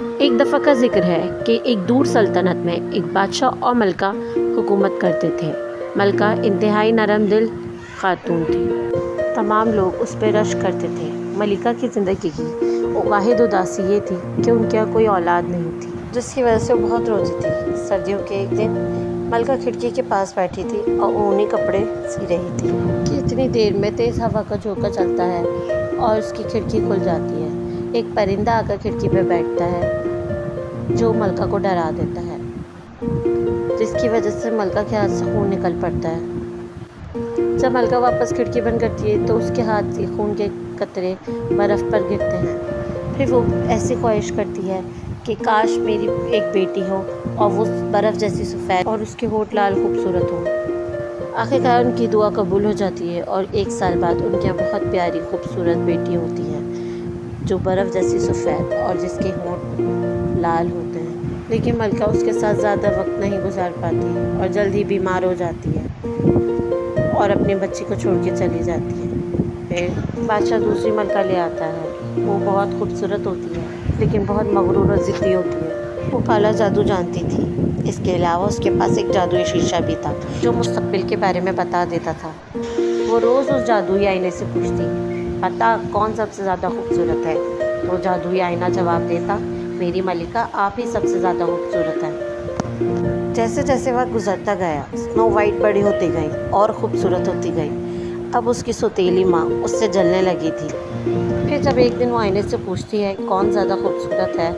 एक दफ़ा का ज़िक्र है कि एक दूर सल्तनत में एक बादशाह और मलका हुकूमत करते थे। मलका इंतहाई नरम दिल खातून थी। तमाम लोग उस पर रश्क करते थे। मलिका की ज़िंदगी की वाहिद उदासी ये थी कि उनके यहाँ कोई औलाद नहीं थी, जिसकी वजह से वो बहुत रोती थी। सर्दियों के एक दिन मलका खिड़की के पास बैठी थी और ऊनी कपड़े सी रही थी कि इतनी देर में तेज़ हवा का झोंका चलता है और उसकी खिड़की खुल जाती है। एक परिंदा आकर खिड़की पर बैठता है जो मलका को डरा देता है, जिसकी वजह से मलका के हाथ से खून निकल पड़ता है। जब मलका वापस खिड़की बंद करती है तो उसके हाथ से खून के कतरे बर्फ़ पर गिरते हैं। फिर वो ऐसी ख्वाहिश करती है कि काश मेरी एक बेटी हो और वो बर्फ़ जैसी सफ़ेद और उसके होठ लाल खूबसूरत हो। आखिरकार उनकी दुआ कबूल हो जाती है और 1 साल बाद उनके यहाँ बहुत प्यारी खूबसूरत बेटी होती है जो बर्फ़ जैसी सफ़ेद और जिसके होठ लाल होते हैं। लेकिन मलका उसके साथ ज़्यादा वक्त नहीं गुजार पाती और जल्द ही बीमार हो जाती है और अपने बच्चे को छोड़ के चली जाती है। फिर बादशाह दूसरी मलका ले आता है। वो बहुत खूबसूरत होती है लेकिन बहुत मगरूर और ज़िद्दी होती है। वो काला जादू जानती थी। इसके अलावा उसके पास एक जादुई शीशा भी था जो मुस्तकबिल के बारे में बता देता था। वो रोज़ उस जादुई आईने से पूछती, पता कौन सबसे ज़्यादा खूबसूरत है? तो जादुई आईना जवाब देता, मेरी मलिका आप ही सबसे ज़्यादा खूबसूरत हैं। जैसे जैसे वक्त गुजरता गया स्नो वाइट बड़ी होती गई और ख़ूबसूरत होती गई। अब उसकी सौतेली माँ उससे जलने लगी थी। फिर जब एक दिन वो आईने से पूछती है कौन ज़्यादा खूबसूरत है,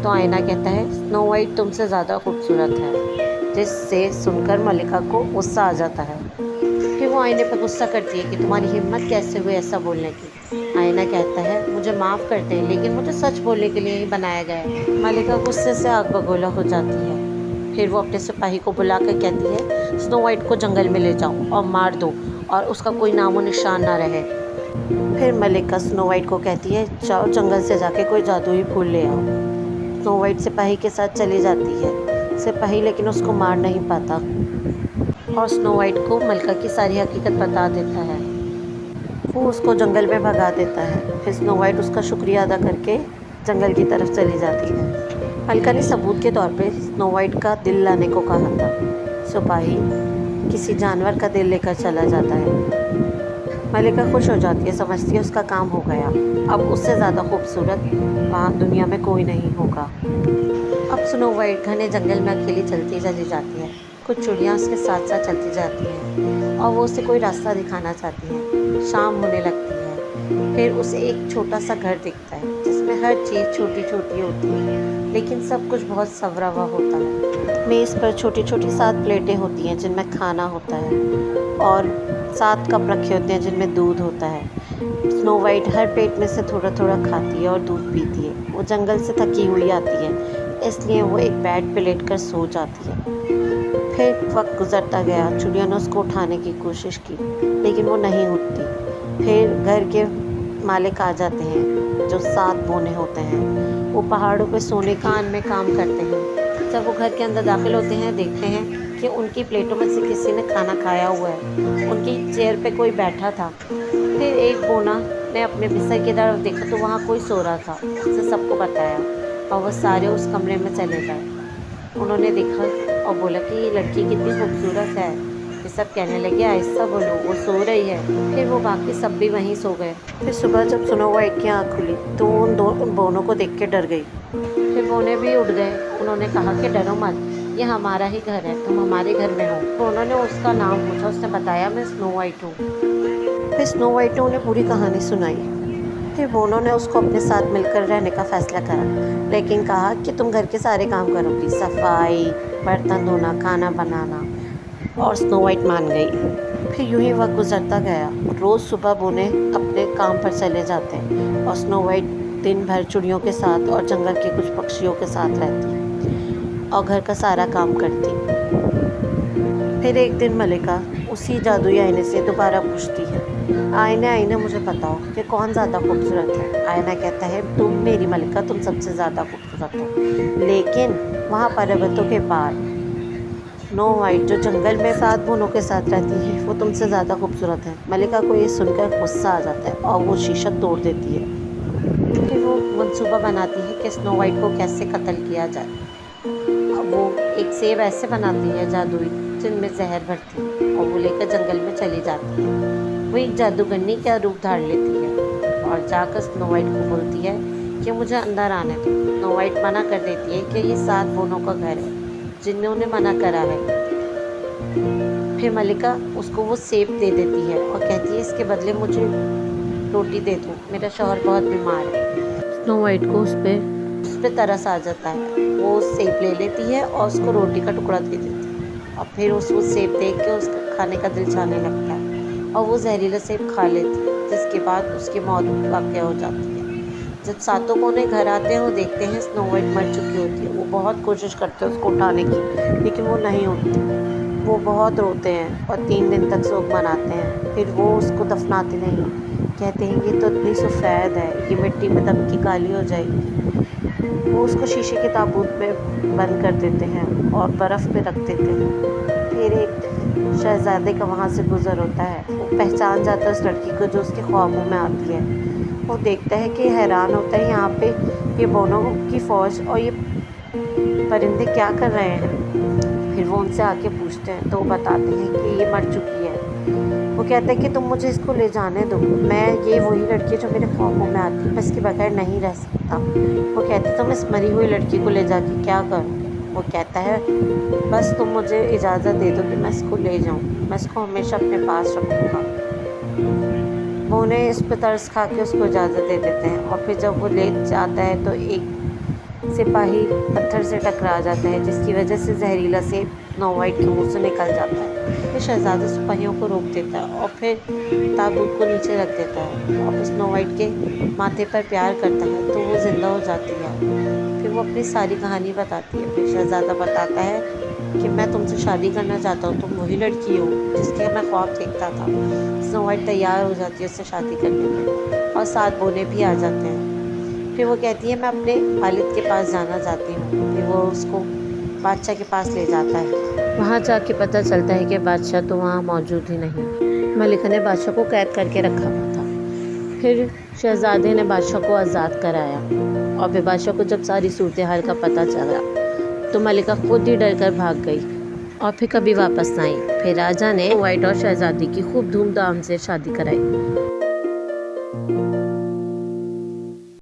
तो आईना कहता है स्नो वाइट तुमसे ज़्यादा खूबसूरत है, जिससे सुनकर मलिका को गुस्सा आ जाता है। फिर वो आईने पर गुस्सा करती है कि तुम्हारी हिम्मत कैसे हुई ऐसा बोलने की। आईना कहता है मुझे माफ़ करते हैं लेकिन मुझे सच बोलने के लिए ही बनाया गया है। मलिका गुस्से से आग बगोला हो जाती है। फिर वो अपने सिपाही को बुलाकर कहती है स्नो वाइट को जंगल में ले जाओ और मार दो और उसका कोई नामो निशान ना रहे। फिर मलिका स्नो वाइट को कहती है जाओ जंगल से जाके कोई जादुई फूल ले आओ। स्नो वाइट सिपाही के साथ चली जाती है। सिपाही लेकिन उसको मार नहीं पाता और स्नो वाइट को मलका की सारी हकीकत बता देता है। वो उसको जंगल में भगा देता है। फिर स्नो वाइट उसका शुक्रिया अदा करके जंगल की तरफ चली जाती है। मलका ने सबूत के तौर पे स्नो वाइट का दिल लाने को कहा था। सिपाही किसी जानवर का दिल लेकर चला जाता है। मलिका खुश हो जाती है, समझती है उसका काम हो गया। अब उससे ज़्यादा खूबसूरत वहाँ दुनिया में कोई नहीं होगा। अब स्नो वाइट घने जंगल में अकेली चलती चली जाती है। कुछ चिड़ियाँ उसके साथ साथ चलती जाती हैं और वो उसे कोई रास्ता दिखाना चाहती हैं। शाम होने लगती है। फिर उसे एक छोटा सा घर दिखता है जिसमें हर चीज़ छोटी छोटी होती है लेकिन सब कुछ बहुत संवरा हुआ होता है। मेज़ पर छोटी छोटी 7 प्लेटें होती हैं जिनमें खाना होता है और 7 कप रखे होते हैं जिनमें दूध होता है। स्नो वाइट हर प्लेट में से थोड़ा थोड़ा खाती है और दूध पीती है। वो जंगल से थकी हुई आती है, इसलिए वो एक बेड पे लेटकर सो जाती है। फिर वक्त गुजरता गया। चिड़िया ने उसको उठाने की कोशिश की लेकिन वो नहीं उठती। फिर घर के मालिक आ जाते हैं जो 7 बोने होते हैं। वो पहाड़ों पे सोने कान में काम करते हैं। जब वो घर के अंदर दाखिल होते हैं देखते हैं कि उनकी प्लेटों में से किसी ने खाना खाया हुआ है। उनकी चेयर पे कोई बैठा था। फिर एक बोना ने अपने बिस्तर की तरफ देखा तो वहाँ कोई सो रहा था। उसने सबको बताया और वह सारे उस कमरे में चले गए। उन्होंने देखा और बोला कि ये लड़की कितनी खूबसूरत है। ये सब कहने लगे आहिस्ता बोलो, वो सो रही है। फिर वो बाकी सब भी वहीं सो गए। फिर सुबह जब स्नो वाइट की आँख खुली तो वो उन बोनों को देख के डर गई। फिर बोने भी उठ गए। उन्होंने कहा कि डरो मत, ये हमारा ही घर है, तुम हमारे घर में हो। तो उन्होंने उसका नाम पूछा। उसने बताया मैं स्नो वाइट हूँ। फिर स्नो वाइट ने उन्हें पूरी कहानी सुनाई। फिर बोनों ने उसको अपने साथ मिलकर रहने का फ़ैसला करा, लेकिन कहा कि तुम घर के सारे काम करोगी, सफाई, बर्तन धोना, खाना बनाना। और स्नो वाइट मान गई। फिर यूं ही वक्त गुजरता गया। रोज़ सुबह बोने अपने काम पर चले जाते हैं और स्नो वाइट दिन भर चिड़ियों के साथ और जंगल के कुछ पक्षियों के साथ रहती और घर का सारा काम करती। फिर एक दिन मलिका उसी जादुई आईने से दोबारा पूछती है, आईना आईना मुझे बताओ कि कौन ज़्यादा खूबसूरत है। आईना कहता है तुम मेरी मलिका, तुम सबसे ज़्यादा खूबसूरत हो। लेकिन वहाँ पर्वतों के पार स्नो वाइट जो जंगल में 7 बोनों के साथ रहती है वो तुमसे ज़्यादा खूबसूरत है। मलिका को ये सुनकर गुस्सा आ जाता है और वो शीशा तोड़ देती है। फिर वो मंसूबा बनाती है कि स्नो वाइट को कैसे कत्ल किया जाए। अब वो एक सेब ऐसे बनाती है जादुई जिनमें जहर भरती है और वो लेकर जंगल में चली जाती है। वो एक जादूगरनी का रूप धार लेती है और जाकर स्नो वाइट को बोलती है कि मुझे अंदर आने दो। स्नो वाइट मना कर देती है कि ये 7 बोनों का घर है जिन्होंने मना करा है। फिर मलिका उसको वो सेब दे देती है और कहती है इसके बदले मुझे रोटी दे दो, मेरा शौहर बहुत बीमार है। स्नो वाइट को उस पर तरस आ जाता है। वो सेब ले लेती है और उसको रोटी का टुकड़ा दे देती है और फिर उसको सेब देख के उसका खाने का दिल चाहने लगता है और वो जहरीला सेब खा लेती है, जिसके बाद उसकी मौत वाक़या हो जाती है। जब सातों कोने घर आते हैं वो देखते हैं स्नो वाइट मर चुकी होती है। वो बहुत कोशिश करते हैं उसको उठाने की, लेकिन वो नहीं उठती। वो बहुत रोते हैं और 3 दिन तक शोक मनाते हैं। फिर वो उसको दफनाते नहीं, कहते हैं ये तो इतनी सफ़ेद है, ये मिट्टी में दब की काली हो जाएगी। वो उसको शीशे के ताबूत में बंद कर देते हैं और बर्फ़ पे रख देते हैं। फिर एक शहज़ादे का वहाँ से गुज़र होता है। वो पहचान जाता है उस लड़की को जो उसके ख्वाबों में आती है। वो देखता है कि हैरान होता है यहाँ पे ये बोनों की फ़ौज और ये परिंदे क्या कर रहे हैं। फिर वो उनसे आके पूछते हैं तो वो बताते हैं कि ये मर चुकी है। वो कहता है कि तुम मुझे इसको ले जाने दो, मैं ये वही लड़की है जो मेरे ख्वाबों में आती है, मैं इसके बगैर नहीं रह सकता। वो कहती है तुम इस मरी हुई लड़की को ले जाके क्या करोगे। वो कहता है बस तुम मुझे इजाज़त दे दो कि मैं इसको ले जाऊँ, मैं इसको हमेशा अपने पास रखूँगा। वो उन्हें इस पर तरस खा के उसको इजाज़त दे देते हैं और फिर जब वो ले जाता है तो एक सिपाही पत्थर से टकरा जाता है, जिसकी वजह से जहरीला सेब स्नो वाइट के मुंह से निकल जाता है। फिर शहज़ादा सिपाहियों को रोक देता है और फिर ताबूत को नीचे रख देता है और फिर स्नो वाइट के माथे पर प्यार करता है तो वो ज़िंदा हो जाती है। फिर वो अपनी सारी कहानी बताती है। फिर शहज़ादा बताता है कि मैं तुमसे शादी करना चाहता हूँ, तुम वही लड़की हो जिसके मैं ख्वाब देखता था। स्नो वाइट तैयार हो जाती है उससे शादी करने के और 7 बोने भी आ जाते हैं। फिर वो कहती है मैं अपने वालिद के पास जाना चाहती हूँ। फिर वो उसको बादशाह के पास ले जाता है। वहाँ जाके पता चलता है कि बादशाह तो वहाँ मौजूद ही नहीं। मलिका ने बादशाह को कैद करके रखा हुआ था। फिर शहज़ादे ने बादशाह को आज़ाद कराया और फिर बादशाह को जब सारी सूरत हाल का पता चला तो मलिका खुद ही डर कर भाग गई और फिर कभी वापस ना आई। फिर राजा ने वाइट और शहज़ादी की खूब धूमधाम से शादी कराई।